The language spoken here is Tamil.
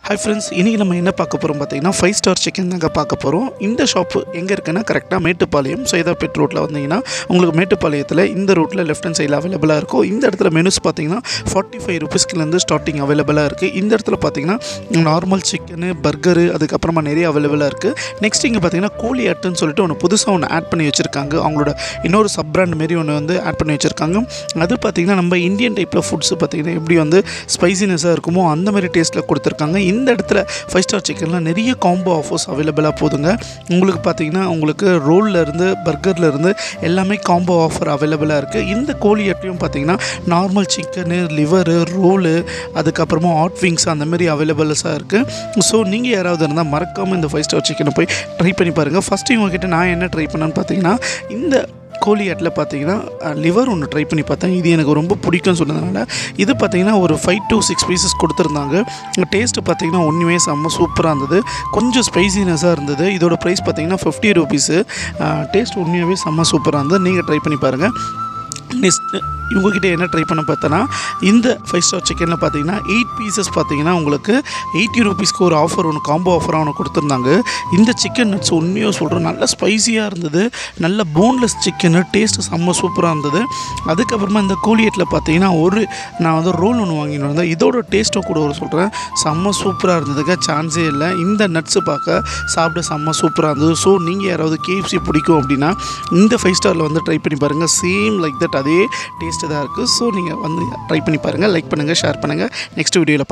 ஹாய் ஃப்ரெண்ட்ஸ், இன்றைக்கி நம்ம என்ன பார்க்க போகிறோம் பார்த்தீங்கன்னா 5 ஸ்டார் சிக்கன் தாங்க பார்க்க போகிறோம். இந்த ஷாப்பு எங்கே இருக்குன்னா கரெக்டாக மேட்டுப்பாளையம் சைதாப்பேட் ரோட்டில் வந்தீங்கன்னா உங்களுக்கு மேட்டுப்பாளையத்தில் இந்த ரூட்டில் லெஃப்ட் ஹேண்ட் சைடில் அவைலபிளாக இருக்கும். இந்த இடத்துல மெனுஸ் பார்த்தீங்கன்னா 45 ருபீஸ்க்குலேருந்து ஸ்டார்டிங் அவைலபிளாக இருக்குது. இந்த இடத்துல பார்த்தீங்கன்னா நார்மல் சிக்கனு, பர்கரு, அதுக்கப்புறமா நிறைய அவைலபிளாக இருக்குது. நெக்ஸ்ட் இங்கே பார்த்தீங்கன்னா கோழி அட்டுன்னு சொல்லிட்டு புதுசாக ஆட் பண்ணி வச்சுருக்காங்க. அவங்களோட இன்னொரு சப் பிராண்ட் மாரி ஆட் பண்ணி வச்சுருக்காங்க. அது பார்த்திங்கன்னா நம்ம இந்தியன் டைப்பில் ஃபுட்ஸு பார்த்திங்கன்னா எப்படி ஸ்பைசினஸாக இருக்குமோ அந்த மாதிரி டேஸ்ட்டில் கொடுத்துருக்காங்க. இந்த இடத்துல 5 ஸ்டார் சிக்கனில் நிறைய காம்போ ஆஃபர்ஸ் அவைலபிளாக போதுங்க. உங்களுக்கு பார்த்திங்கன்னா உங்களுக்கு ரோல்லேருந்து பர்கர்லேருந்து எல்லாமே காம்போ ஆஃபர் அவைலபிளாக இருக்குது. இந்த கோழி அட்டையும் பார்த்திங்கன்னா நார்மல் சிக்கனு, லிவரு, ரோலு, அதுக்கப்புறமா ஹாட் விங்ஸ் அந்த மாதிரி அவைலபிள்ஸாக இருக்குது. ஸோ நீங்கள் யாராவது இருந்தால் மறக்காமல் இந்த 5 ஸ்டார் சிக்கனை போய் ட்ரை பண்ணி பாருங்கள். ஃபஸ்ட்டு இவங்ககிட்ட நான் என்ன ட்ரை பண்ணேன்னு பார்த்தீங்கன்னா இந்த கோழி ஆட்டில் பார்த்தீங்கன்னா லிவர் ஒன்று ட்ரை பண்ணி பார்த்தேன். இது எனக்கு ரொம்ப பிடிக்கும்னு சொன்னதுனால இது பார்த்தீங்கன்னா ஒரு 5 to 6 பீசஸ் கொடுத்துருந்தாங்க. டேஸ்ட்டு பார்த்தீங்கன்னா ஒன்றுமே செம்ம சூப்பராக இருந்தது. கொஞ்சம் ஸ்பைசினஸாக இருந்தது. இதோட ப்ரைஸ் பார்த்தீங்கன்னா 50 ருபீஸு. டேஸ்ட் உண்மையாகவே செம்ம சூப்பராக இருந்தது. நீங்கள் ட்ரை பண்ணி பாருங்கள். நெக்ஸ்ட்டு இவங்ககிட்ட என்ன ட்ரை பண்ண பார்த்தோன்னா இந்த 5 ஸ்டார் சிக்கனில் பார்த்தீங்கன்னா 8 பீசஸ் பார்த்தீங்கன்னா உங்களுக்கு 80 ருபீஸ்க்கு ஒரு ஆஃபர் காம்போ ஆஃபராக கொடுத்துருந்தாங்க. இந்த சிக்கன் நட்ஸ் உண்மையாக சொல்கிறேன் நல்ல ஸ்பைசியாக இருந்தது. நல்ல போன்லெஸ் சிக்கனு, டேஸ்ட்டு செம்ம சூப்பராக இருந்தது. அதுக்கப்புறமா இந்த கோழியேட்டில் பார்த்தீங்கன்னா நான் ரோல் ஒன்று வாங்கிட்டு வந்தேன். இதோட டேஸ்ட்டும் கூட சொல்கிறேன் செம்ம சூப்பராக இருந்ததுங்க, சான்ஸே இல்லை. இந்த நட்ஸு பார்க்க சாப்பிட செம்ம சூப்பராக இருந்தது. ஸோ நீங்கள் யாராவது KFC பிடிக்கும் அப்படின்னா இந்த 5 ஸ்டாரில் ட்ரை பண்ணி பாருங்கள். சேம் லைக் தட் அதே டேஸ்ட்டு தான் இருக்குது. ஸோ நீங்கள் ட்ரை பண்ணி பாருங்கள். லைக் பண்ணுங்கள், ஷேர் பண்ணுங்கள். நெக்ஸ்ட் வீடியோவில்